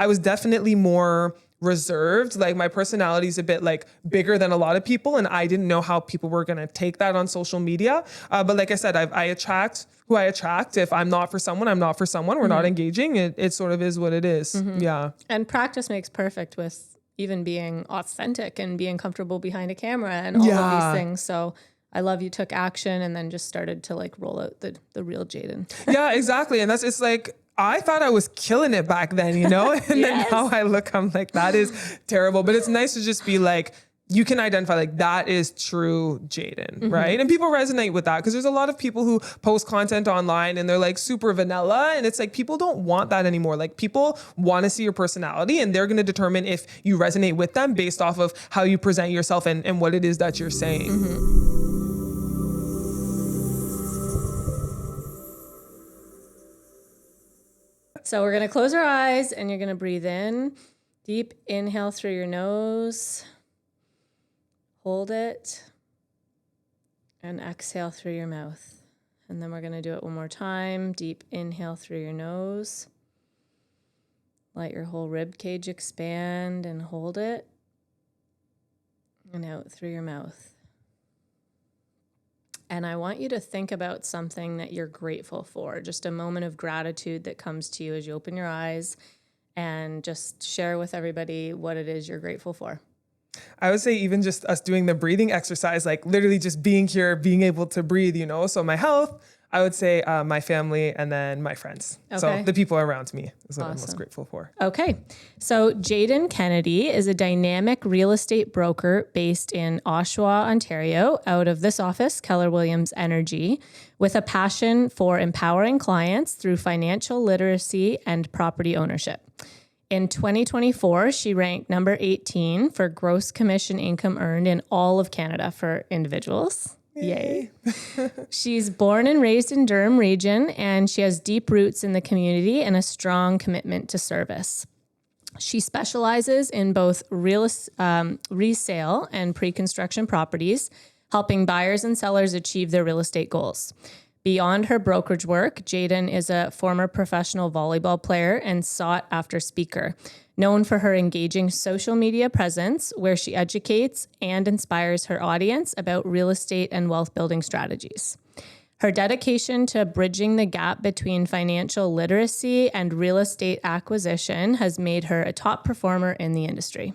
I was definitely more reserved. Like my personality is a bit like bigger than a lot of people, and I didn't know how people were going to take that on social media. But like I said, I attract who I attract. If I'm not for someone, I'm not for someone. We're not engaging. It sort of is what it is. Yeah. And practice makes perfect with even being authentic and being comfortable behind a camera and all of these things. So I love you took action and then just started to like roll out the real Jayden. Yeah, exactly. And it's like, I thought I was killing it back then, and then now I look, I'm like, that is terrible. But it's nice to just be like, you can identify like that is true Jayden, right? And people resonate with that because there's a lot of people who post content online and they're like super vanilla, and it's like people don't want that anymore. Like people want to see your personality, and they're going to determine if you resonate with them based off of how you present yourself and what it is that you're saying. So we're going to close our eyes and you're going to breathe in. Deep inhale through your nose. Hold it. And exhale through your mouth. And then we're going to do it one more time. Deep inhale through your nose. Let your whole rib cage expand and hold it. And out through your mouth. And I want you to think about something that you're grateful for, just a moment of gratitude that comes to you as you open your eyes, and just share with everybody what it is you're grateful for. I would say even just us doing the breathing exercise, like literally just being here, being able to breathe, So my health, I would say my family, and then my friends. Okay. So the people around me is what I'm most grateful for. Okay. So Jayden Kennedy is a dynamic real estate broker based in Oshawa, Ontario, out of this office, Keller Williams Energy, with a passion for empowering clients through financial literacy and property ownership. In 2024, she ranked number 18 for gross commission income earned in all of Canada for individuals. Yay. She's born and raised in Durham region, and she has deep roots in the community and a strong commitment to service. She specializes in both resale and pre-construction properties, helping buyers and sellers achieve their real estate goals. Beyond her brokerage work, Jayden is a former professional volleyball player and sought-after speaker, known for her engaging social media presence, where she educates and inspires her audience about real estate and wealth-building strategies. Her dedication to bridging the gap between financial literacy and real estate acquisition has made her a top performer in the industry.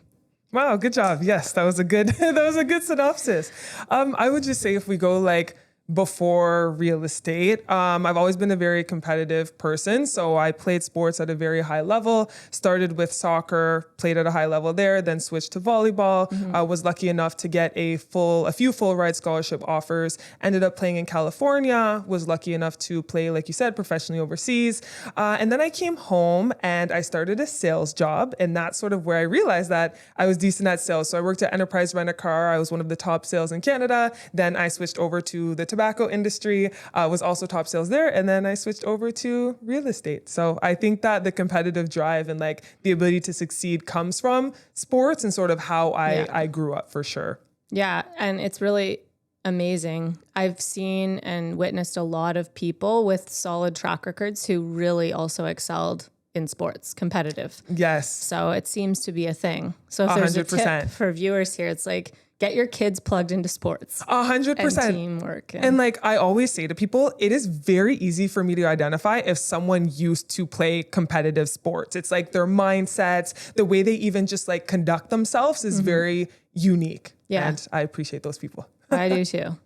Wow, good job. Yes, that was a good synopsis. I would just say if we go like before real estate, I've always been a very competitive person. So I played sports at a very high level, started with soccer, played at a high level there, then switched to volleyball. I was lucky enough to get a few full ride scholarship offers, ended up playing in California, was lucky enough to play, like you said, professionally overseas. And then I came home and I started a sales job. And that's sort of where I realized that I was decent at sales. So I worked at Enterprise Rent-A-Car. I was one of the top sales in Canada. Then I switched over to the tobacco industry, was also top sales there. And then I switched over to real estate. So I think that the competitive drive and like the ability to succeed comes from sports and sort of how I grew up for sure. Yeah. And it's really amazing. I've seen and witnessed a lot of people with solid track records who really also excelled in sports, competitive. Yes. So it seems to be a thing. So if there's 100%. A tip for viewers here, it's like, get your kids plugged into sports. 100%. And teamwork. And like I always say to people, it is very easy for me to identify if someone used to play competitive sports. It's like their mindsets, the way they even just like conduct themselves is very unique. Yeah. And I appreciate those people. I do too.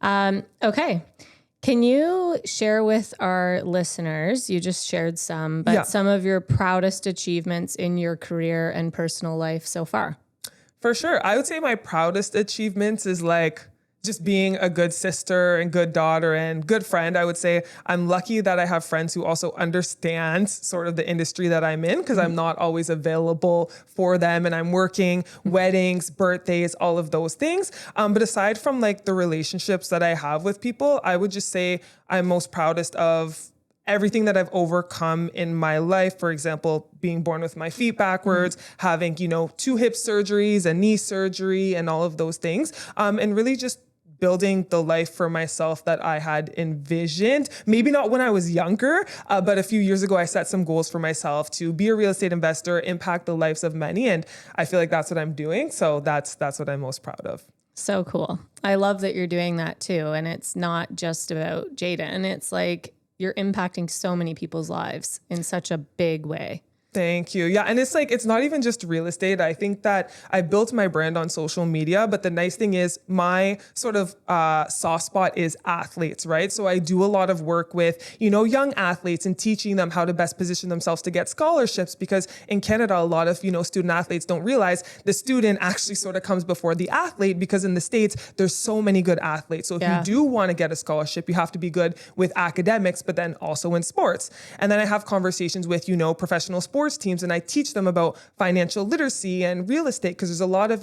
Okay. Can you share with our listeners, you just shared some, but some of your proudest achievements in your career and personal life so far? For sure. I would say my proudest achievements is like just being a good sister and good daughter and good friend. I would say I'm lucky that I have friends who also understand sort of the industry that I'm in, because I'm not always available for them and I'm working weddings, birthdays, all of those things. But aside from like the relationships that I have with people, I would just say I'm most proudest of everything that I've overcome in my life. For example, being born with my feet backwards, having, 2 hip surgeries, a knee surgery, and all of those things. And really just building the life for myself that I had envisioned. Maybe not when I was younger, but a few years ago, I set some goals for myself to be a real estate investor, impact the lives of many. And I feel like that's what I'm doing. So that's what I'm most proud of. So cool. I love that you're doing that too. And it's not just about Jayden. It's like you're impacting so many people's lives in such a big way. Thank you. Yeah. And it's like, it's not even just real estate. I think that I built my brand on social media, but the nice thing is my sort of soft spot is athletes, right? So I do a lot of work with, young athletes and teaching them how to best position themselves to get scholarships, because in Canada, a lot of, student athletes don't realize the student actually sort of comes before the athlete, because in the States, there's so many good athletes. So if you do want to get a scholarship, you have to be good with academics, but then also in sports. And then I have conversations with, professional sports teams, and I teach them about financial literacy and real estate, because there's a lot of,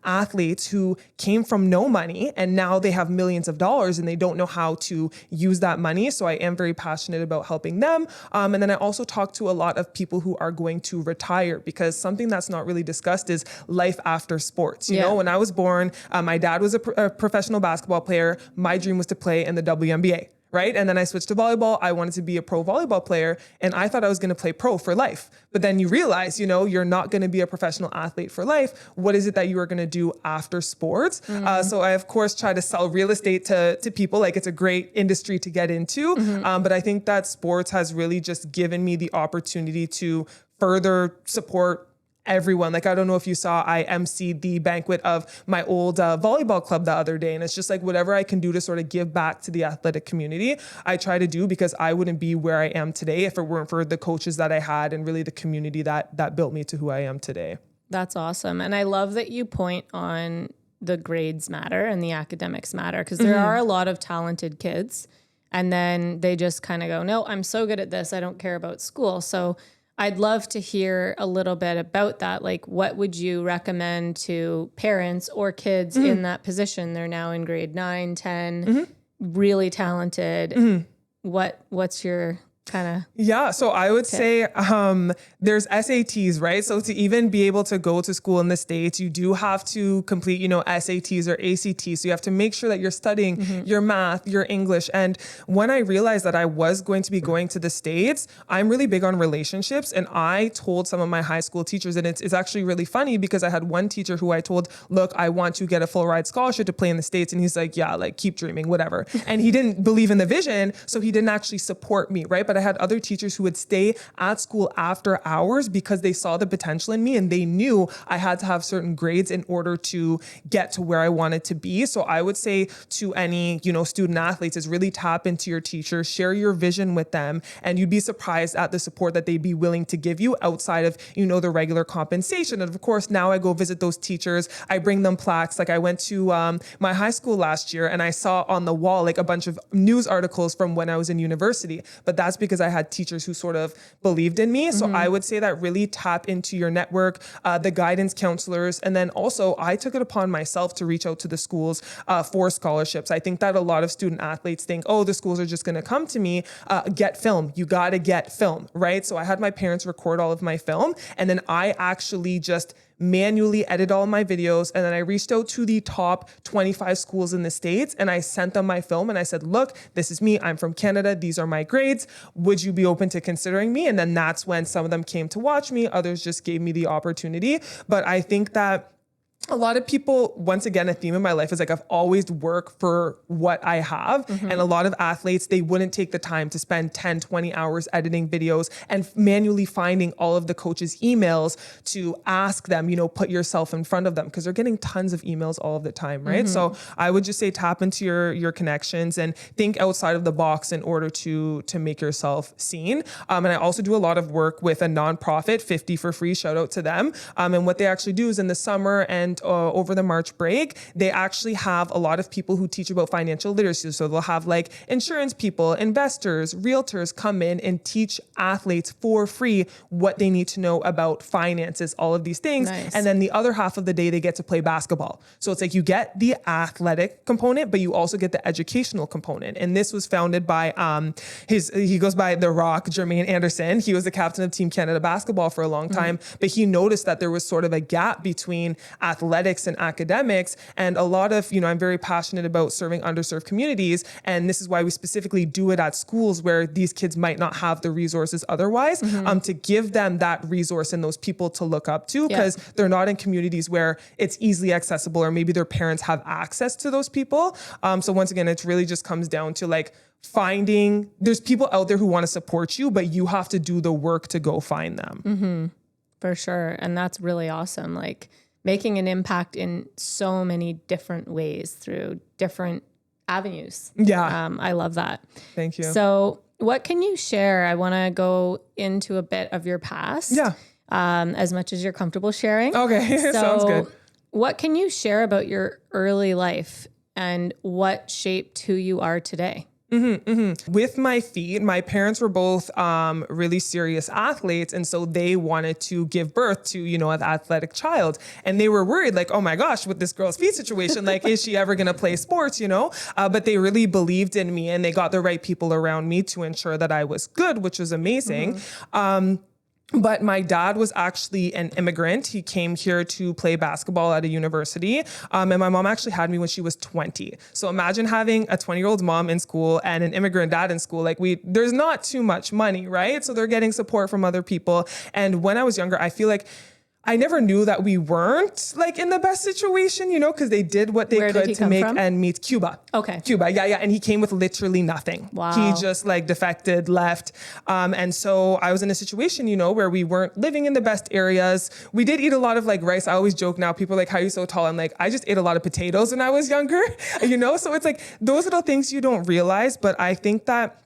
athletes who came from no money and now they have millions of dollars and they don't know how to use that money. So I am very passionate about helping them. And then I also talk to a lot of people who are going to retire, because something that's not really discussed is life after sports. You know, when I was born, my dad was a professional basketball player. My dream was to play in the WNBA. Right? And then I switched to volleyball. I wanted to be a pro volleyball player, and I thought I was going to play pro for life. But then you realize, you're not going to be a professional athlete for life. What is it that you are going to do after sports? So I, of course, try to sell real estate to people. Like, it's a great industry to get into. But I think that sports has really just given me the opportunity to further support everyone. Like, I don't know if you saw, I emceed the banquet of my old volleyball club the other day. And it's just like, whatever I can do to sort of give back to the athletic community, I try to do, because I wouldn't be where I am today if it weren't for the coaches that I had and really the community that built me to who I am today. That's awesome. And I love that you point on the grades matter and the academics matter, because there are a lot of talented kids, and then they just kind of go, no, I'm so good at this, I don't care about school. So I'd love to hear a little bit about that. Like, what would you recommend to parents or kids in that position? They're now in grade 9, 10, really talented. What's your kind of... Yeah. So I would say there's SATs, right? So to even be able to go to school in the States, you do have to complete, SATs or ACTs. So you have to make sure that you're studying your math, your English. And when I realized that I was going to be going to the States, I'm really big on relationships. And I told some of my high school teachers, and it's actually really funny, because I had one teacher who I told, look, I want to get a full ride scholarship to play in the States. And he's like, yeah, like, keep dreaming, whatever. And he didn't believe in the vision. So he didn't actually support me, right? But I had other teachers who would stay at school after hours because they saw the potential in me, and they knew I had to have certain grades in order to get to where I wanted to be. So I would say to any, student athletes, is really tap into your teachers, share your vision with them, and you'd be surprised at the support that they'd be willing to give you outside of, the regular compensation. And of course, now I go visit those teachers. I bring them plaques. Like, I went to my high school last year, and I saw on the wall, like, a bunch of news articles from when I was in university, but that's because I had teachers who sort of believed in me. So I would say that really tap into your network, the guidance counselors. And then also, I took it upon myself to reach out to the schools for scholarships. I think that a lot of student athletes think, oh, the schools are just going to come to me. Get film. You got to get film, right? So I had my parents record all of my film, and then I actually just manually edit all my videos. And then I reached out to the top 25 schools in the States, and I sent them my film, and I said, look, this is me. I'm from Canada. These are my grades. Would you be open to considering me? And then that's when some of them came to watch me. Others just gave me the opportunity. But I think that a lot of people, once again, a theme in my life is like, I've always worked for what I have. And a lot of athletes, they wouldn't take the time to spend 10, 20 hours editing videos and manually finding all of the coaches' emails to ask them, put yourself in front of them, because they're getting tons of emails all of the time, right? So I would just say tap into your connections and think outside of the box in order to make yourself seen. And I also do a lot of work with a nonprofit, 50 for Free, shout out to them. And what they actually do is in the summer and over the March break, they actually have a lot of people who teach about financial literacy. So they'll have like insurance people, investors, realtors come in and teach athletes for free what they need to know about finances, all of these things. Nice. And then the other half of the day, they get to play basketball. So it's like you get the athletic component, but you also get the educational component. And this was founded by, he goes by The Rock, Jermaine Anderson. He was the captain of Team Canada basketball for a long time, but he noticed that there was sort of a gap between athletics athletics and academics. And a lot of, I'm very passionate about serving underserved communities. And this is why we specifically do it at schools where these kids might not have the resources otherwise, to give them that resource and those people to look up to, because they're not in communities where it's easily accessible, or maybe their parents have access to those people. So once again, it really just comes down to like finding, there's people out there who want to support you, but you have to do the work to go find them. For sure. And that's really awesome. Like making an impact in so many different ways through different avenues. Yeah. I love that. Thank you. So what can you share? I want to go into a bit of your past. Yeah. As much as you're comfortable sharing. Okay. So Sounds good. what can you share about your early life and what shaped who you are today? With my feet, my parents were both really serious athletes. And so they wanted to give birth to, an athletic child. And they were worried, like, oh my gosh, with this girl's feet situation, like, is she ever going to play sports, But they really believed in me, and they got the right people around me to ensure that I was good, which was amazing. But my dad was actually an immigrant. He came here to play basketball at a university. And my mom actually had me when she was 20. So imagine having a 20-year-old mom in school and an immigrant dad in school. Like there's not too much money, right? So they're getting support from other people. And when I was younger, I feel like I never knew that we weren't like in the best situation, because they did what they could to make and meet. Cuba. Okay. Cuba. Yeah. And he came with literally nothing. Wow. He just like defected, left. And so I was in a situation, where we weren't living in the best areas. We did eat a lot of like rice. I always joke now, people are like, how are you so tall? I'm like, I just ate a lot of potatoes when I was younger, So it's like those little things you don't realize. But I think that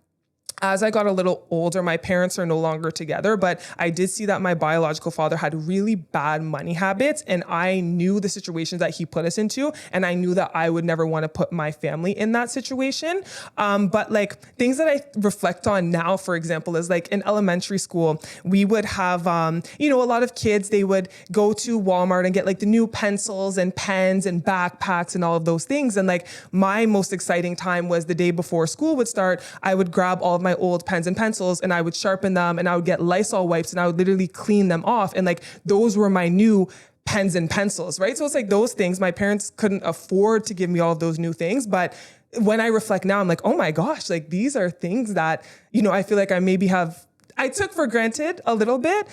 as I got a little older, my parents are no longer together, but I did see that my biological father had really bad money habits, and I knew the situations that he put us into, and I knew that I would never want to put my family in that situation. But like things that I reflect on now, for example, is like in elementary school, we would have, a lot of kids, they would go to Walmart and get like the new pencils and pens and backpacks and all of those things. And like my most exciting time was the day before school would start. I would grab all of my old pens and pencils and I would sharpen them, and I would get Lysol wipes and I would literally clean them off. And like, those were my new pens and pencils, right? So it's like those things, my parents couldn't afford to give me all of those new things. But when I reflect now, I'm like, oh my gosh, like these are things that, I feel like I took for granted a little bit.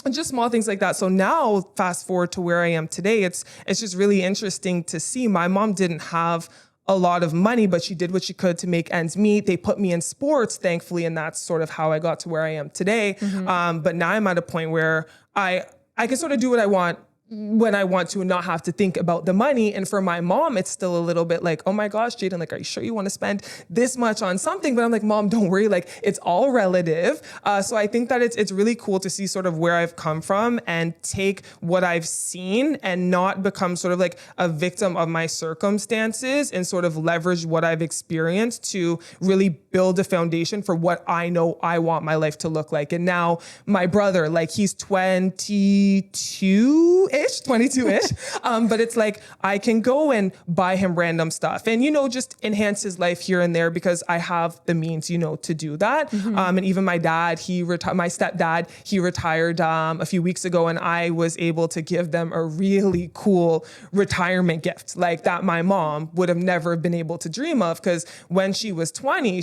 Just small things like that. So now fast forward to where I am today, it's just really interesting to see. My mom didn't have a lot of money, but she did what she could to make ends meet. They put me in sports, thankfully, and that's sort of how I got to where I am today. But now I'm at a point where I can sort of do what I want when I want to and not have to think about the money. And for my mom, it's still a little bit like, oh my gosh, Jayden, like, are you sure you want to spend this much on something? But I'm like, Mom, don't worry. Like, it's all relative. So I think that it's really cool to see sort of where I've come from and take what I've seen and not become sort of like a victim of my circumstances, and sort of leverage what I've experienced to really build a foundation for what I know I want my life to look like. And now my brother, like, he's 22-ish, but it's like I can go and buy him random stuff and, just enhance his life here and there because I have the means, to do that. And even my dad, my stepdad, he retired a few weeks ago, and I was able to give them a really cool retirement gift like that my mom would have never been able to dream of, because when she was 20,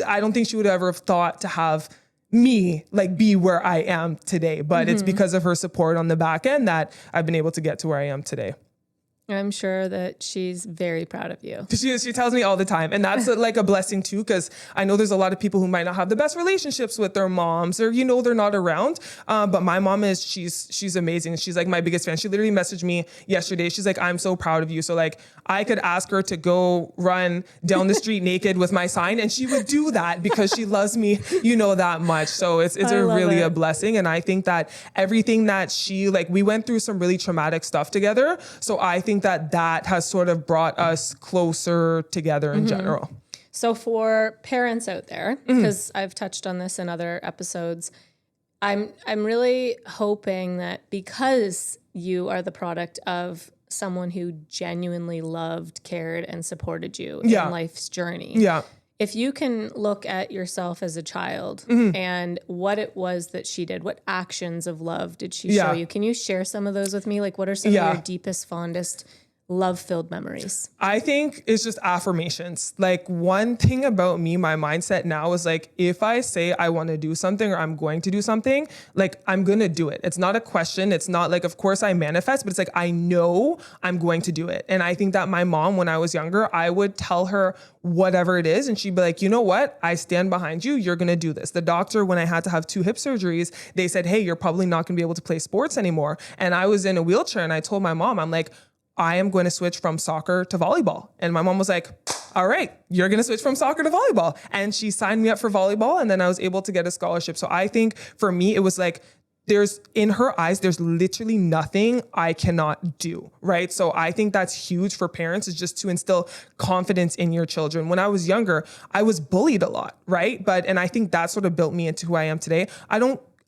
I don't think she would ever have thought to have me like be where I am today, but it's because of her support on the back end that I've been able to get to where I am today. I'm sure that she's very proud of you. She tells me all the time. And that's like a blessing too, because I know there's a lot of people who might not have the best relationships with their moms, or, they're not around. But my mom she's amazing. She's like my biggest fan. She literally messaged me yesterday. She's like, I'm so proud of you. So like I could ask her to go run down the street naked with my sign, and she would do that because she loves me, that much. So it's a blessing. And I think that everything that we went through some really traumatic stuff together. So I think that has sort of brought us closer together in general. So for parents out there, because I've touched on this in other episodes, I'm really hoping that because you are the product of someone who genuinely loved, cared, and supported you in life's journey. Yeah. If you can look at yourself as a child and what it was that she did, what actions of love did she show you? Can you share some of those with me? Like, what are some of your deepest, fondest, love-filled memories? I think it's just affirmations. Like, one thing about me, my mindset now is like, if I say I want to do something or I'm going to do something, like, I'm going to do it. It's not a question. It's not like, of course I manifest, but it's like, I know I'm going to do it. And I think that my mom, when I was younger, I would tell her whatever it is. And she'd be like, you know what? I stand behind you. You're going to do this. The doctor, when I had to have 2 hip surgeries, they said, hey, you're probably not going to be able to play sports anymore. And I was in a wheelchair and I told my mom, I'm like, I am going to switch from soccer to volleyball. And my mom was like, all right, you're going to switch from soccer to volleyball. And she signed me up for volleyball. And then I was able to get a scholarship. So I think for me, it was like, in her eyes, there's literally nothing I cannot do, right? So I think that's huge for parents, is just to instill confidence in your children. When I was younger, I was bullied a lot, right? And I think that sort of built me into who I am today.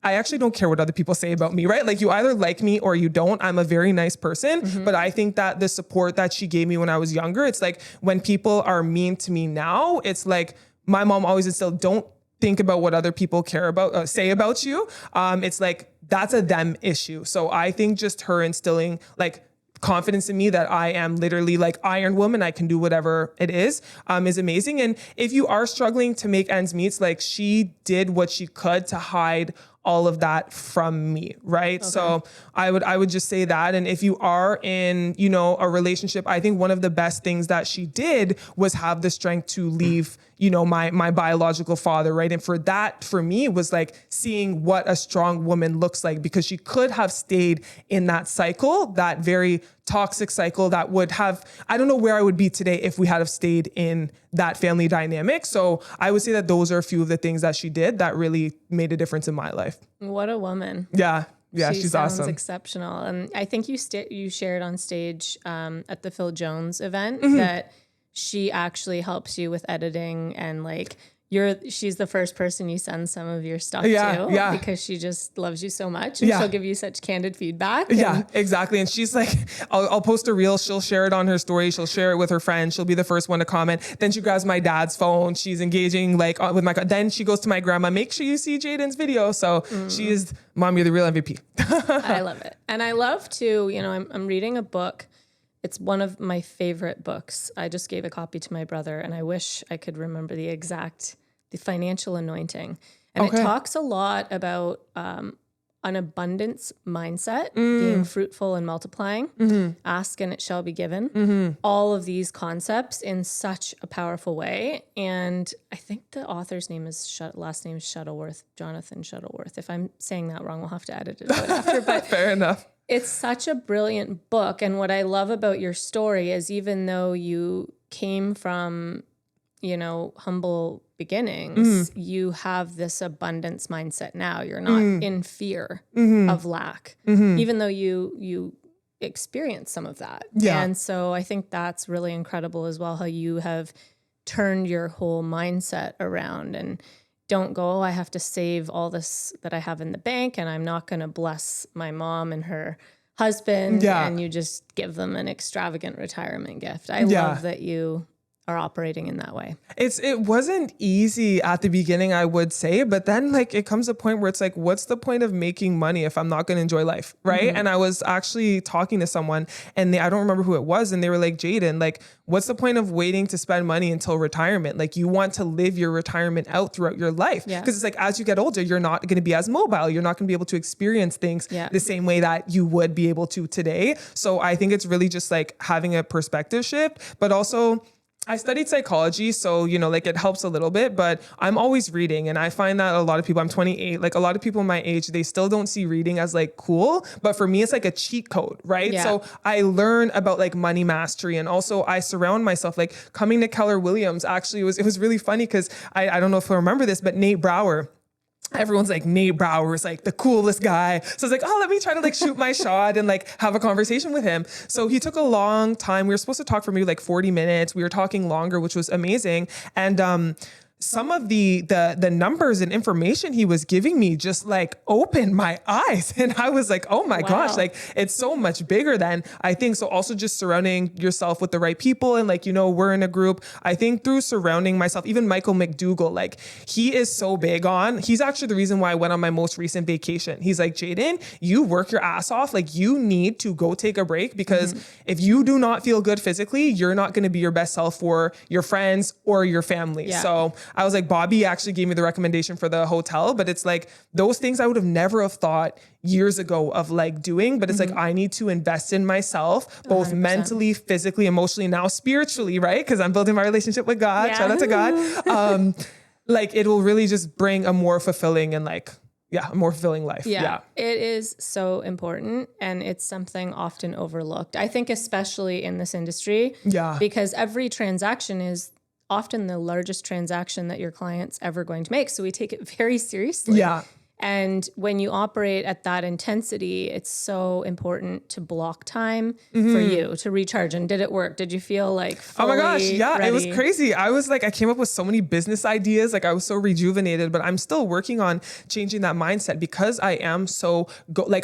I actually don't care what other people say about me, right? Like, you either like me or you don't. I'm a very nice person, but I think that the support that she gave me when I was younger, it's like, when people are mean to me now, it's like, my mom always instilled, don't think about what other people care about, say about you. It's like, that's a them issue. So I think just her instilling like confidence in me that I am literally like Iron Woman, I can do whatever it is amazing. And if you are struggling to make ends meet, it's like, she did what she could to hide all of that from me, right? Okay. So I would just say that. And if you are in, a relationship, I think one of the best things that she did was have the strength to leave, my biological father, right? And for me, was like seeing what a strong woman looks like, because she could have stayed in that cycle, that very toxic cycle that would have, I don't know where I would be today if we had have stayed in that family dynamic. So I would say that those are a few of the things that she did that really made a difference in my life. What a woman. Yeah, she's sounds awesome. Exceptional. And I think you shared on stage at the Phil Jones event that she actually helps you with editing, and like, she's the first person you send some of your stuff to, because she just loves you so much, and she'll give you such candid feedback. Yeah, exactly. And she's like, I'll post a reel, she'll share it on her story, she'll share it with her friends, she'll be the first one to comment. Then she grabs my dad's phone, she's engaging like with then she goes to my grandma, make sure you see Jayden's video. So she is, Mom, you're the real MVP. I love it. And I love to, I'm reading a book. It's one of my favorite books. I just gave a copy to my brother, and I wish I could remember the Financial Anointing. And it talks a lot about an abundance mindset, being fruitful and multiplying, ask and it shall be given, all of these concepts in such a powerful way. And I think the author's last name is Shuttleworth, Jonathan Shuttleworth. If I'm saying that wrong, we'll have to edit it out after. But fair enough. It's such a brilliant book. And what I love about your story is, even though you came from, humble beginnings, you have this abundance mindset now. You're not in fear of lack, even though you experience some of that. Yeah. And so I think that's really incredible as well, how you have turned your whole mindset around, and don't go, I have to save all this that I have in the bank, and I'm not going to bless my mom and her husband. Yeah. And you just give them an extravagant retirement gift. I love that you are operating in that way. It wasn't easy at the beginning, I would say, but then like it comes a point where it's like, what's the point of making money if I'm not going to enjoy life, right? And I was actually talking to someone, and I don't remember who it was, and they were like, Jayden, like, what's the point of waiting to spend money until retirement? Like, you want to live your retirement out throughout your life, because it's like, as you get older, you're not going to be as mobile, you're not going to be able to experience things the same way that you would be able to today. So I think it's really just like having a perspective shift, but also I studied psychology, so, like it helps a little bit, but I'm always reading. And I find that a lot of people, I'm 28, like a lot of people my age, they still don't see reading as like cool. But for me, it's like a cheat code, right? Yeah. So I learn about like money mastery. And also I surround myself, like coming to Keller Williams, actually, it was really funny because I don't know if you'll remember this, but Nate Brower, everyone's like, Nate Brower is like the coolest guy. So I was like, oh, let me try to like shoot my shot and like have a conversation with him. So he took a long time. We were supposed to talk for maybe like 40 minutes. We were talking longer, which was amazing. And some of the numbers and information he was giving me just like opened my eyes. And I was like, oh my gosh, like it's so much bigger than I think. So also just surrounding yourself with the right people. And like, you know, we're in a group, I think through surrounding myself, even Michael McDougall, like he is so big on, he's actually the reason why I went on my most recent vacation. He's like, Jayden, you work your ass off. Like you need to go take a break because if you do not feel good physically, you're not going to be your best self for your friends or your family. Yeah. So I was like, Bobby actually gave me the recommendation for the hotel, but it's like those things I would have never have thought years ago of like doing, but it's like, I need to invest in myself, both 100%. mentally, physically, emotionally, now spiritually, right? Because I'm building my relationship with God. Yeah. Shout out to God. Like it will really just bring a more fulfilling and like, a more fulfilling life. Yeah, it is so important. And it's something often overlooked. I think, especially in this industry, because every transaction is often the largest transaction that your client's ever going to make. So we take it very seriously. Yeah. And when you operate at that intensity, it's so important to block time for you to recharge. And did it work? Did you feel like fully oh my gosh, yeah, ready? It was crazy. I was like, I came up with so many business ideas. Like I was so rejuvenated, but I'm still working on changing that mindset because I am so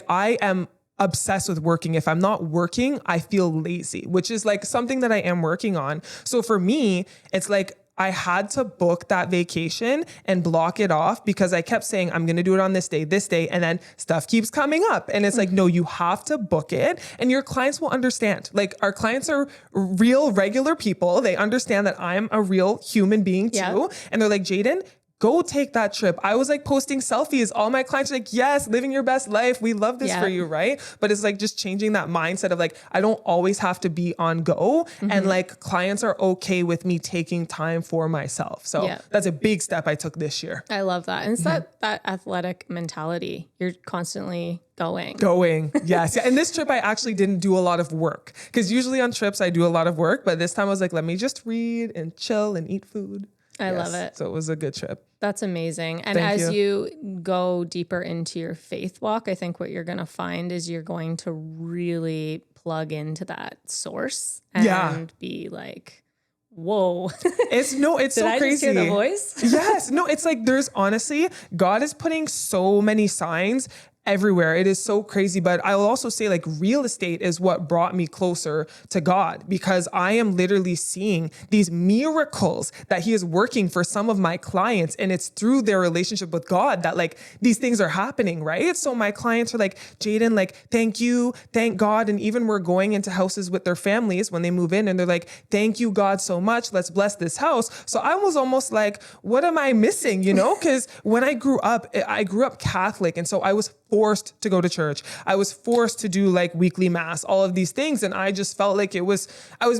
I am obsessed with working. If I'm not working, I feel lazy, which is like something that I am working on. So for me, it's like I had to book that vacation and block it off because I kept saying, I'm going to do it on this day. And then stuff keeps coming up. And it's like, no, you have to book it and your clients will understand. Like our clients are real, regular people. They understand that I'm a real human being too. Yeah. And they're like, Jayden, go take that trip. I was like posting selfies. All my clients are like, yes, living your best life. We love this for you, right? But it's like just changing that mindset of like, I don't always have to be on go. And like clients are okay with me taking time for myself. So that's a big step I took this year. I love that. And it's that athletic mentality. You're constantly going. Yes. And this trip, I actually didn't do a lot of work because usually on trips, I do a lot of work. But this time I was like, let me just read and chill and eat food. I love it. So it was a good trip. That's amazing. And as you go deeper into your faith walk, I think what you're going to find is you're going to really plug into that source and be like, whoa. It's so crazy. Did I just hear the voice? Yes. No, it's like there's honestly, God is putting so many signs everywhere. It is so crazy. But I will also say like real estate is what brought me closer to God because I am literally seeing these miracles that he is working for some of my clients. And it's through their relationship with God that like these things are happening, right? So my clients are like, Jayden, like, thank you, thank God. And even we're going into houses with their families when they move in and they're like, thank you, God, so much. Let's bless this house. So I was almost like, what am I missing? You know, because when I grew up Catholic. And so I was forced to go to church. I was forced to do like weekly mass, all of these things. And I just felt like I was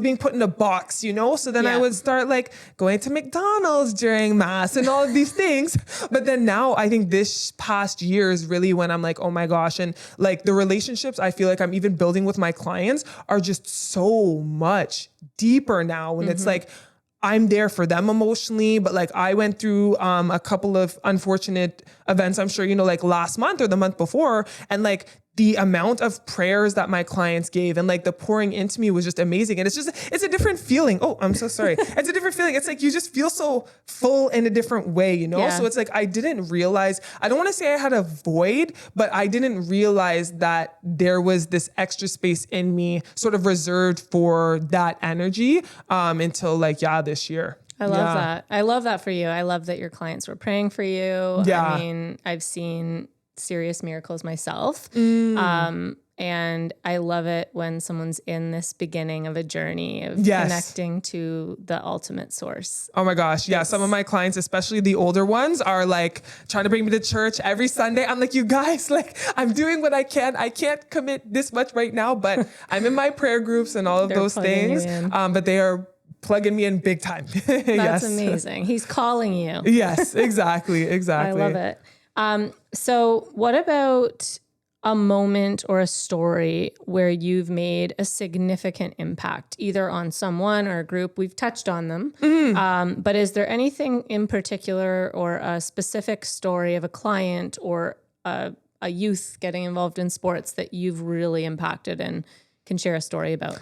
being put in a box, you know? So then I would start like going to McDonald's during mass and all of these things. But then now I think this past year is really when I'm like, oh my gosh. And like the relationships I feel like I'm even building with my clients are just so much deeper now. And it's like, I'm there for them emotionally, but like I went through a couple of unfortunate events, I'm sure, you know, like last month or the month before. And like the amount of prayers that my clients gave and like the pouring into me was just amazing. And it's a different feeling. Oh, I'm so sorry. It's a different feeling. It's like you just feel so full in a different way, you know? So it's like I didn't realize, I don't want to say I had a void, but I didn't realize that there was this extra space in me sort of reserved for that energy until like, this year. I love that. I love that for you. I love that your clients were praying for you. I mean, I've seen serious miracles myself. And I love it when someone's in this beginning of a journey of connecting to the ultimate source. Oh my gosh. Yeah. Some of my clients, especially the older ones, are like trying to bring me to church every Sunday. I'm like, you guys, like I'm doing what I can. I can't commit this much right now, but I'm in my prayer groups and all of those things. But they are plugging me in big time. That's amazing. He's calling you. Yes, exactly. I love it. So what about a moment or a story where you've made a significant impact, either on someone or a group? We've touched on them, but is there anything in particular or a specific story of a client or a youth getting involved in sports that you've really impacted and can share a story about?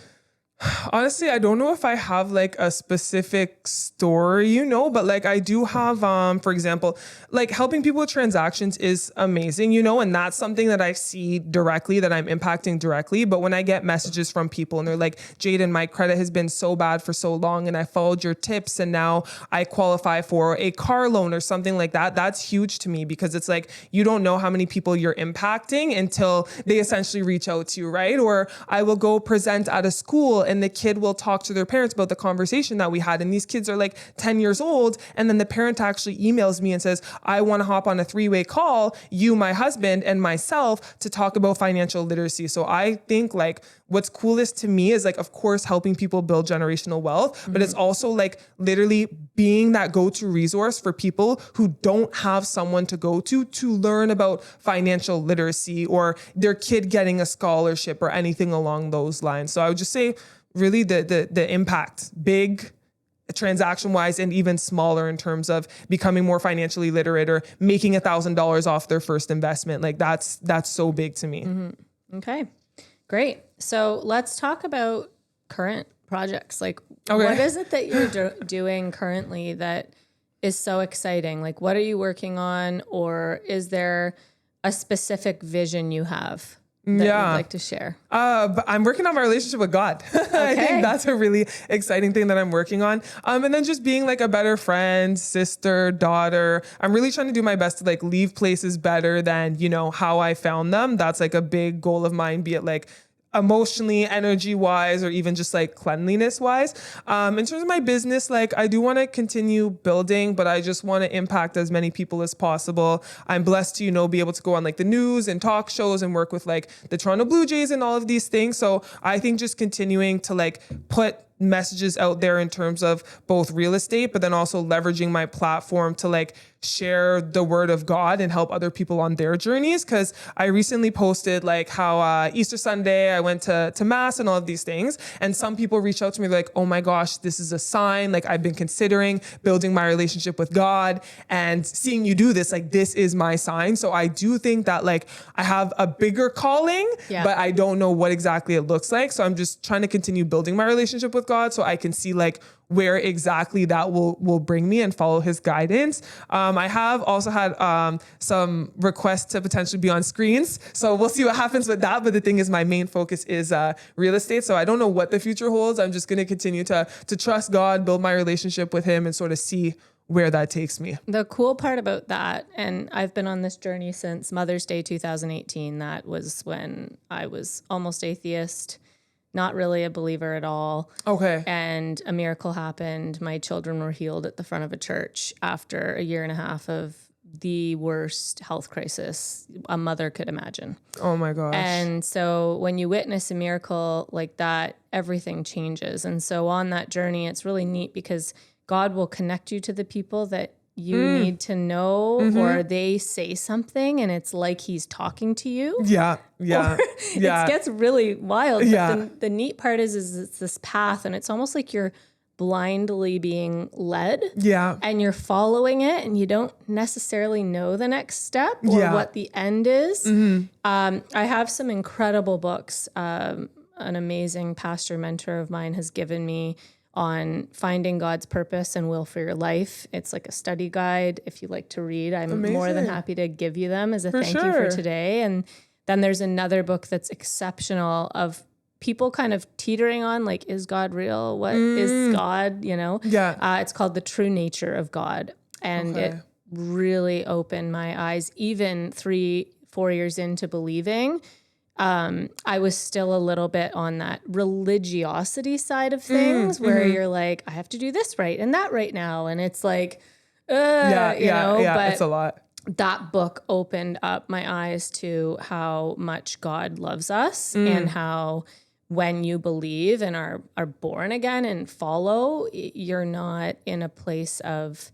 Honestly, I don't know if I have like a specific story, but like I do have, for example, like helping people with transactions is amazing, and that's something that I see directly that I'm impacting directly. But when I get messages from people and they're like, Jayden, my credit has been so bad for so long and I followed your tips and now I qualify for a car loan or something like that, that's huge to me because it's like, you don't know how many people you're impacting until they essentially reach out to you, right? Or I will go present at a school and the kid will talk to their parents about the conversation that we had. And these kids are like 10 years old. And then the parent actually emails me and says, I want to hop on a 3-way call, you, my husband, and myself to talk about financial literacy. So I think like what's coolest to me is like, of course, helping people build generational wealth, but it's also like literally being that go-to resource for people who don't have someone to go to learn about financial literacy or their kid getting a scholarship or anything along those lines. So I would just say really the impact, big transaction wise and even smaller in terms of becoming more financially literate or making $1,000 off their first investment. Like that's so big to me. Okay, great. So let's talk about current projects. Like what is it that you're doing currently that is so exciting? Like what are you working on, or is there a specific vision you have that you'd like to share? But I'm working on my relationship with God. I think that's a really exciting thing that I'm working on. And then just being like a better friend, sister, daughter. I'm really trying to do my best to like leave places better than, how I found them. That's like a big goal of mine, be it like emotionally, energy wise, or even just like cleanliness wise. In terms of my business, like I do want to continue building, but I just want to impact as many people as possible. I'm blessed to, be able to go on like the news and talk shows and work with like the Toronto Blue Jays and all of these things. So I think just continuing to like put messages out there in terms of both real estate, but then also leveraging my platform to like share the word of God and help other people on their journeys. Cause I recently posted like how Easter Sunday, I went to mass and all of these things. And some people reach out to me like, oh my gosh, this is a sign. Like I've been considering building my relationship with God and seeing you do this, like this is my sign. So I do think that like I have a bigger calling, but I don't know what exactly it looks like. So I'm just trying to continue building my relationship with God so I can see like where exactly that will bring me and follow his guidance. I have also had some requests to potentially be on screens. So we'll see what happens with that. But the thing is, my main focus is real estate. So I don't know what the future holds. I'm just going to continue to trust God, build my relationship with him, and sort of see where that takes me. The cool part about that, and I've been on this journey since Mother's Day 2018. That was when I was almost atheist, not really a believer at all. Okay. And a miracle happened. My children were healed at the front of a church after a year and a half of the worst health crisis a mother could imagine. Oh my gosh. And so when you witness a miracle like that, everything changes. And so on that journey, it's really neat because God will connect you to the people that you need to know, or they say something and it's like he's talking to you. Yeah. It gets really wild. But the neat part is it's this path, and it's almost like you're blindly being led. Yeah. And you're following it, and you don't necessarily know the next step or what the end is. I have some incredible books. An amazing pastor mentor of mine has given me on finding God's purpose and will for your life. It's like a study guide. If you like to read, I'm more than happy to give you them as a thank you for today. And then there's another book that's exceptional of people kind of teetering on like, is God real? What is God? It's called The True Nature of God. And it really opened my eyes. Even 3-4 years into believing, I was still a little bit on that religiosity side of things where you're like, I have to do this right and that right now. And it's like, but it's a lot. That book opened up my eyes to how much God loves us and how when you believe and are born again and follow, you're not in a place of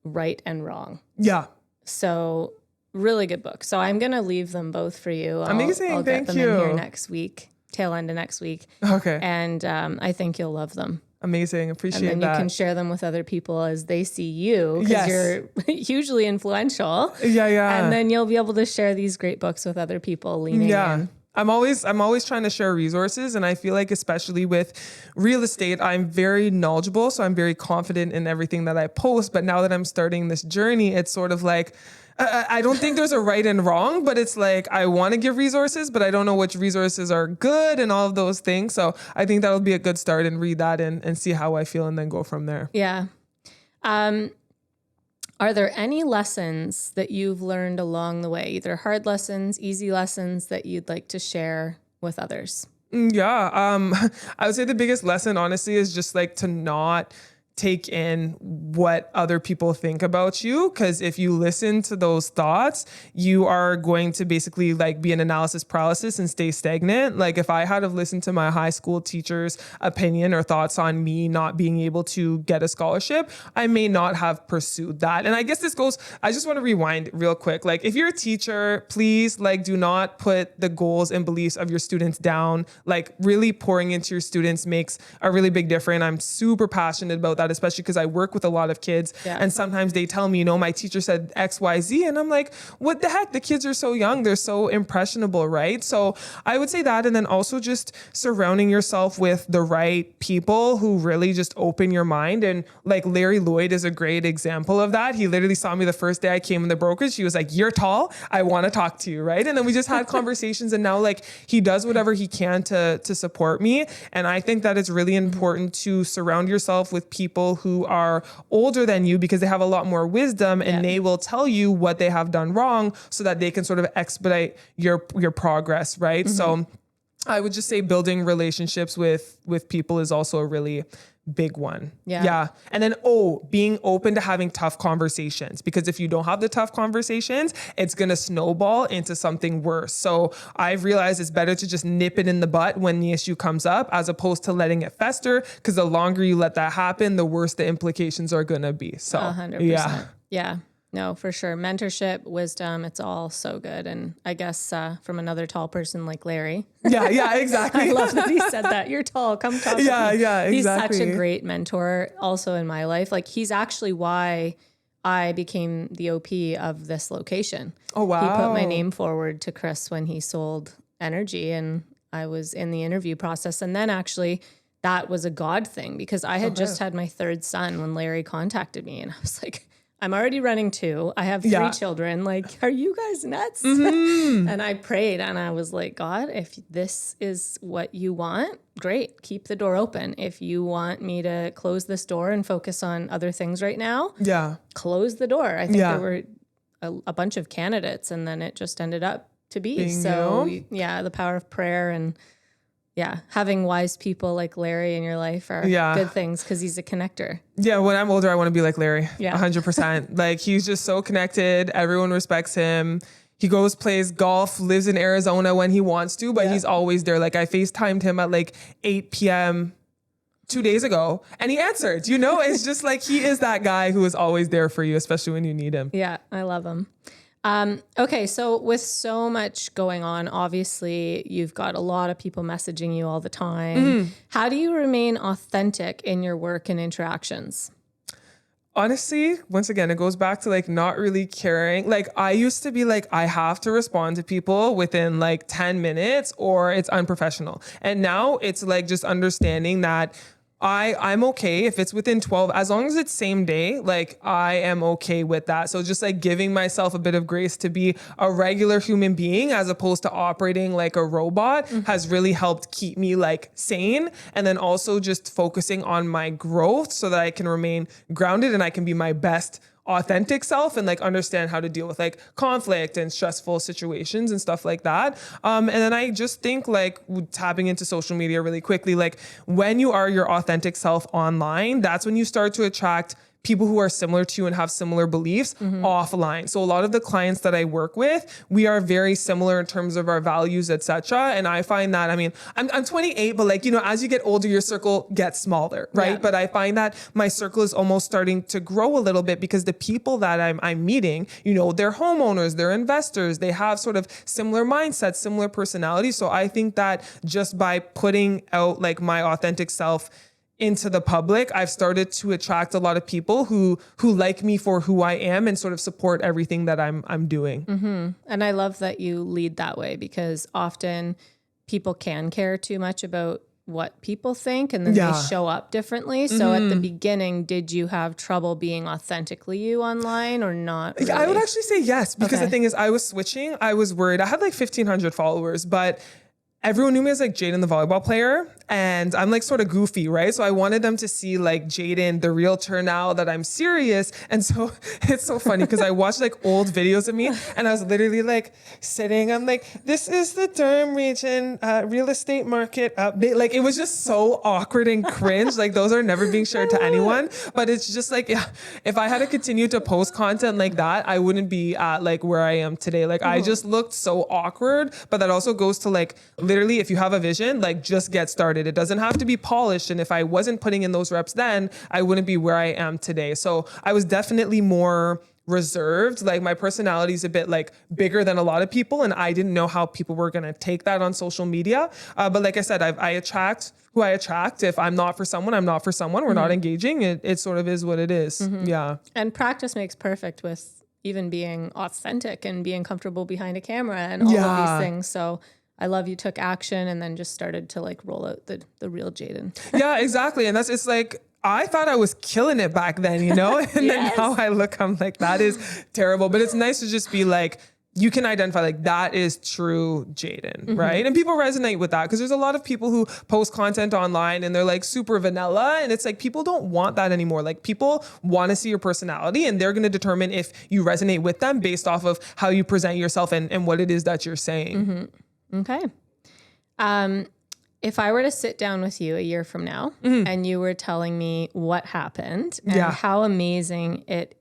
right and wrong. Yeah. So really good book. So I'm going to leave them both for you. Amazing. I'll Thank get them you. in here next week, tail end of next week. Okay. And I think you'll love them. Amazing. Appreciate that. And then you can share them with other people as they see you because you're hugely influential. Yeah. And then you'll be able to share these great books with other people leaning in. I'm always trying to share resources. And I feel like especially with real estate, I'm very knowledgeable. So I'm very confident in everything that I post. But now that I'm starting this journey, it's sort of like, I don't think there's a right and wrong, but it's like, I want to give resources, but I don't know which resources are good and all of those things. So I think that'll be a good start, and read that and see how I feel and then go from there. Yeah. Are there any lessons that you've learned along the way, either hard lessons, easy lessons, that you'd like to share with others? Yeah. I would say the biggest lesson, honestly, is just like to not take in what other people think about you. Because if you listen to those thoughts, you are going to basically like be in analysis paralysis and stay stagnant. Like if I had have listened to my high school teacher's opinion or thoughts on me not being able to get a scholarship, I may not have pursued that. And I guess this goes, I just want to rewind real quick. Like if you're a teacher, please like do not put the goals and beliefs of your students down. Like really pouring into your students makes a really big difference. I'm super passionate about that, especially because I work with a lot of kids. Yeah. And sometimes they tell me, my teacher said X, Y, Z. And I'm like, what the heck? The kids are so young. They're so impressionable, right? So I would say that. And then also just surrounding yourself with the right people who really just open your mind. And like Larry Lloyd is a great example of that. He literally saw me the first day I came in the brokerage. He was like, you're tall. I want to talk to you, right? And then we just had conversations, and now like he does whatever he can to support me. And I think that it's really important to surround yourself with people who are older than you, because they have a lot more wisdom, and they will tell you what they have done wrong so that they can sort of expedite your progress, right? Mm-hmm. So I would just say building relationships with people is also a really big one. Yeah. And then, being open to having tough conversations, because if you don't have the tough conversations, it's going to snowball into something worse. So I've realized it's better to just nip it in the butt when the issue comes up, as opposed to letting it fester, because the longer you let that happen, the worse the implications are going to be. So 100%. Yeah. No, for sure. Mentorship, wisdom, it's all so good. And I guess from another tall person like Larry. Yeah, exactly. I love that he said that. You're tall. Come talk to me. Yeah, exactly. He's such a great mentor also in my life. Like he's actually why I became the OP of this location. Oh, wow. He put my name forward to Chris when he sold energy, and I was in the interview process. And then actually that was a God thing, because I had just had my third son when Larry contacted me, and I was like, I'm already running 2. I have 3 children. Like, are you guys nuts? Mm-hmm. And I prayed, and I was like, God, if this is what you want, great. Keep the door open. If you want me to close this door and focus on other things right now, close the door. I think there were a bunch of candidates, and then it just ended up to be. Bingo. So the power of prayer and having wise people like Larry in your life are good things, because he's a connector. Yeah, when I'm older, I want to be like Larry. 100%. Like he's just so connected. Everyone respects him. He goes, plays golf, lives in Arizona when he wants to, but he's always there. Like I FaceTimed him at like 8 p.m. 2 days ago, and he answered. It's just like he is that guy who is always there for you, especially when you need him. Yeah, I love him. Okay, so with so much going on, obviously you've got a lot of people messaging you all the time. Mm-hmm. How do you remain authentic in your work and interactions? Honestly, once again, it goes back to like not really caring. Like I used to be like, I have to respond to people within like 10 minutes or it's unprofessional. And now it's like just understanding that I'm okay if it's within 12, as long as it's same day, like I am okay with that. So just like giving myself a bit of grace to be a regular human being as opposed to operating like a robot has really helped keep me like sane. And then also just focusing on my growth so that I can remain grounded and I can be my best authentic self and like understand how to deal with like conflict and stressful situations and stuff like that. And then I just think like tapping into social media really quickly, like when you are your authentic self online, that's when you start to attract people who are similar to you and have similar beliefs offline. So a lot of the clients that I work with, we are very similar in terms of our values, etc. And I find that, I mean, I'm 28, but like, as you get older, your circle gets smaller, right? Yeah. But I find that my circle is almost starting to grow a little bit because the people that I'm meeting, they're homeowners, they're investors, they have sort of similar mindsets, similar personalities. So I think that just by putting out like my authentic self into the public, I've started to attract a lot of people who like me for who I am and sort of support everything that I'm doing. And I love that you lead that way, because often people can care too much about what people think, and then they show up differently. So at the beginning, did you have trouble being authentically you online or not really? I would actually say yes, because the thing is, I was switching. I was worried. I had like 1,500 followers, but everyone knew me as like Jayden, the volleyball player, and I'm like sort of goofy, right? So I wanted them to see like Jayden, the realtor, now that I'm serious. And so it's so funny because I watched like old videos of me, and I was literally like sitting. I'm like, this is the Durham region real estate market update. Like, it was just so awkward and cringe. Like, those are never being shared to anyone. But it's just like, yeah, if I had to continue to post content like that, I wouldn't be at like where I am today. Like, I just looked so awkward. But that also goes to like, literally, if you have a vision, like, just get started. It doesn't have to be polished. And if I wasn't putting in those reps then, I wouldn't be where I am today. So I was definitely more reserved. Like, my personality is a bit like bigger than a lot of people, and I didn't know how people were going to take that on social media. But like I said, I attract who I attract. If I'm not for someone, I'm not for someone. We're not engaging. It sort of is what it is. Yeah. And practice makes perfect with even being authentic and being comfortable behind a camera and all of these things. So I love you took action and then just started to like roll out the real Jayden. Yeah, exactly. And it's like, I thought I was killing it back then, you know? And then now I look, I'm like, that is terrible. But it's nice to just be like, you can identify like, that is true Jayden, right? And people resonate with that, because there's a lot of people who post content online and they're like super vanilla. And it's like, people don't want that anymore. Like, people want to see your personality, and they're going to determine if you resonate with them based off of how you present yourself and what it is that you're saying. Okay. If I were to sit down with you a year from now and you were telling me what happened and how amazing it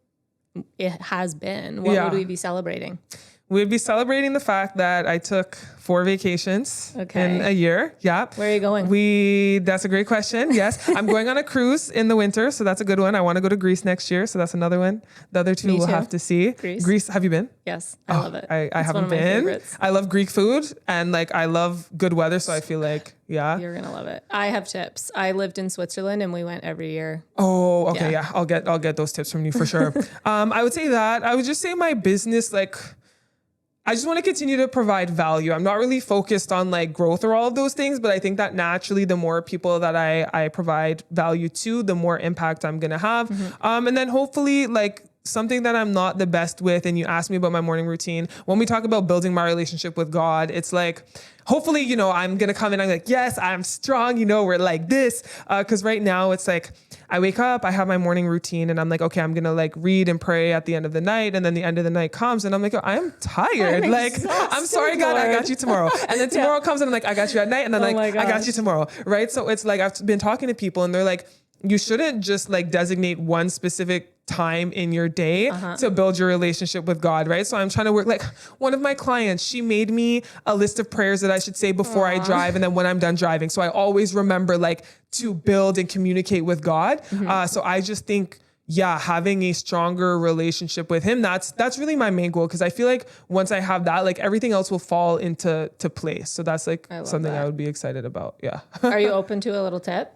has been, what would we be celebrating? We'd be celebrating the fact that I took 4 vacations in a year. Yeah. Where are you going? That's a great question. Yes. I'm going on a cruise in the winter, so that's a good one. I want to go to Greece next year, so that's another one. The other two we'll have to see. Greece. Have you been? Yes. I love it. I haven't been. Favorites. I love Greek food, and like, I love good weather, so I feel like, yeah. You're going to love it. I have tips. I lived in Switzerland and we went every year. Oh, okay. Yeah. I'll get those tips from you for sure. I would say that. I would just say my business, like, I just want to continue to provide value. I'm not really focused on like growth or all of those things, but I think that naturally the more people that I provide value to, the more impact I'm going to have. And then hopefully, like, something that I'm not the best with, and you asked me about my morning routine. When we talk about building my relationship with God, it's like, hopefully, you know, I'm going to come in, I'm like, yes, I'm strong, you know, we're like this. Because right now it's like, I wake up, I have my morning routine, and I'm like, okay, I'm going to like read and pray at the end of the night. And then the end of the night comes and I'm like, oh, I'm tired. I'm sorry, God, I got you tomorrow. And then tomorrow comes and I'm like, I got you at night. And then I got you tomorrow. Right. So it's like, I've been talking to people and they're like, you shouldn't just like designate one specific time in your day to build your relationship with God, right? So I'm trying to work, like, one of my clients, she made me a list of prayers that I should say before I drive and then when I'm done driving. So I always remember like to build and communicate with God. So I just think, yeah, having a stronger relationship with him, that's really my main goal. Cause I feel like once I have that, like everything else will fall into place. So that's like something I would be excited about. Yeah. Are you open to a little tip?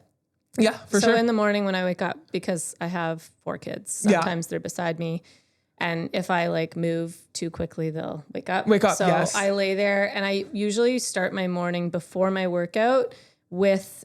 Yeah, for sure. So in the morning when I wake up, because I have 4 kids, sometimes they're beside me. And if I like move too quickly, they'll wake up. So yes. I lay there and I usually start my morning before my workout with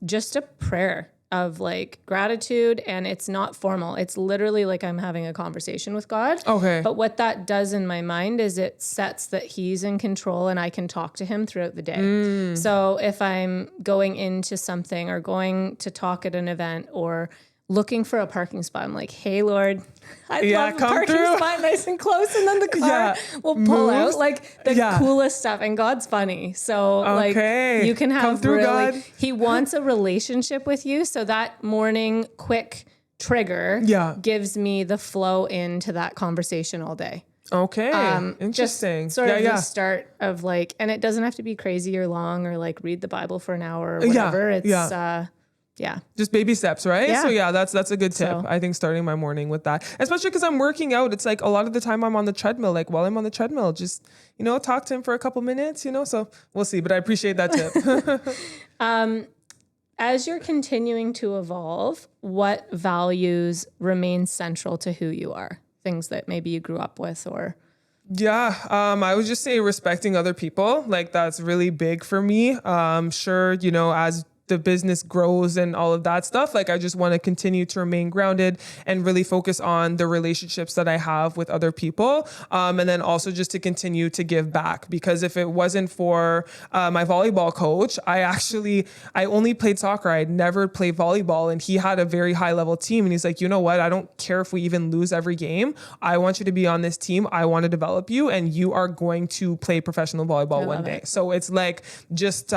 just a prayer of like gratitude, and it's not formal. It's literally like I'm having a conversation with God. Okay. But what that does in my mind is it sets that he's in control and I can talk to him throughout the day. So if I'm going into something or going to talk at an event or looking for a parking spot, I'm like, hey, Lord, I'd love a parking spot nice and close. And then the car will pull out like the coolest stuff. And God's funny. So like you can have God. He wants a relationship with you. So that morning quick trigger gives me the flow into that conversation all day. Okay. Interesting. Just sort of the start of like, and it doesn't have to be crazy or long or like read the Bible for an hour or whatever. It's just baby steps, right? Yeah. So that's a good tip. So, I think starting my morning with that, especially because I'm working out. It's like a lot of the time I'm on the treadmill. Like while I'm on the treadmill, just, you know, talk to him for a couple minutes, you know, so we'll see. But I appreciate that tip. As you're continuing to evolve, what values remain central to who you are? Things that maybe you grew up with or... Yeah, I would just say respecting other people. Like that's really big for me. Sure, you know, as the business grows and all of that stuff, like I just want to continue to remain grounded and really focus on the relationships that I have with other people. And then also just to continue to give back, because if it wasn't for my volleyball coach, I only played soccer. I'd never played volleyball, and he had a very high level team. And he's like, you know what? I don't care if we even lose every game. I want you to be on this team. I want to develop you, and you are going to play professional volleyball one day. So it's like just,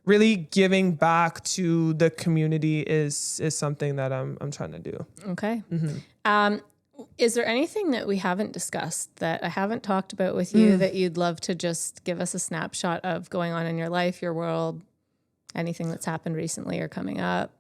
really giving back to the community is something that I'm trying to do. Okay. Is there anything that we haven't discussed that I haven't talked about with you that you'd love to just give us a snapshot of going on in your life, your world, anything that's happened recently or coming up?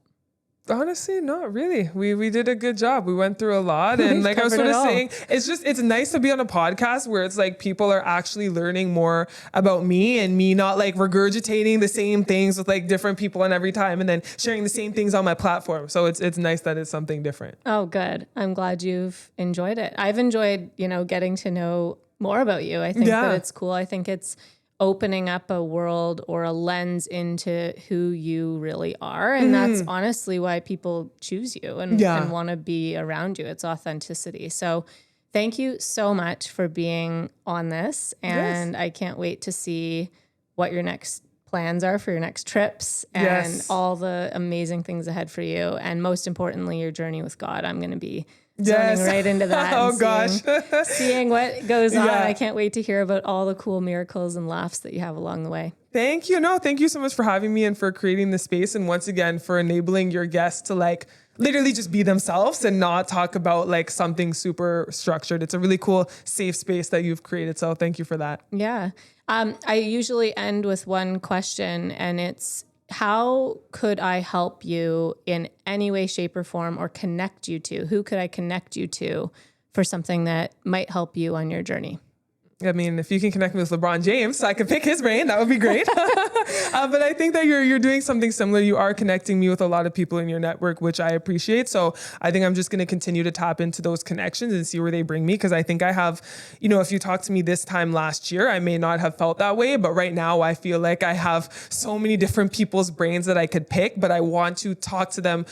Honestly, not really. We did a good job. We went through a lot, and like I was sort of saying, it's nice to be on a podcast where it's like people are actually learning more about me, and me not like regurgitating the same things with like different people and every time, and then sharing the same things on my platform. So it's nice that it's something different. Oh, good. I'm glad you've enjoyed it. I've enjoyed, getting to know more about you. I think that it's cool. I think it's opening up a world or a lens into who you really are. And that's honestly why people choose you and want to be around you. It's authenticity. So thank you so much for being on this. And I can't wait to see what your next plans are for your next trips and all the amazing things ahead for you. And most importantly, your journey with God. I'm going to be zoning right into that. Seeing what goes on. I can't wait to hear about all the cool miracles and laughs that you have along the way. Thank you. No, thank you so much for having me and for creating the space. And once again, for enabling your guests to like literally just be themselves and not talk about like something super structured. It's a really cool, safe space that you've created. So thank you for that. Yeah. I usually end with one question, and it's, how could I help you in any way, shape, or form, or connect you to? Who could I connect you to for something that might help you on your journey? I mean, if you can connect me with LeBron James, so I can pick his brain, that would be great. But I think that you're doing something similar. You are connecting me with a lot of people in your network, which I appreciate. So I think I'm just going to continue to tap into those connections and see where they bring me. Because I think I have, if you talked to me this time last year, I may not have felt that way. But right now I feel like I have so many different people's brains that I could pick. But I want to talk to them,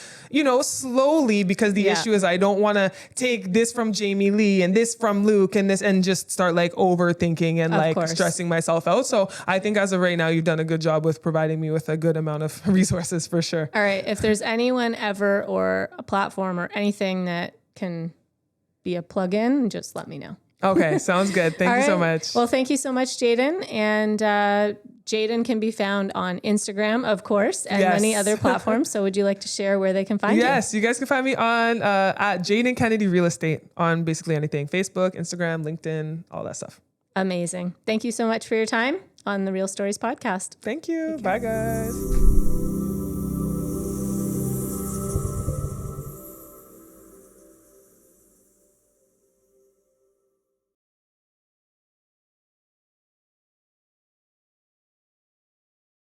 slowly, because the issue is I don't want to take this from Jamie Lee and this from Luke and this and just start like overthinking and stressing myself out. So I think as of right now, you've done a good job with providing me with a good amount of resources for sure. All right. If there's anyone ever or a platform or anything that can be a plug-in, just let me know. Okay. Sounds good. Thank you so much. Well, thank you so much, Jayden. And Jayden can be found on Instagram, of course, and many other platforms. So would you like to share where they can find you? Yes, you guys can find me on at Jayden Kennedy Real Estate on basically anything. Facebook, Instagram, LinkedIn, all that stuff. Amazing. Thank you so much for your time on the Real Stories podcast. Thank you. Bye, guys.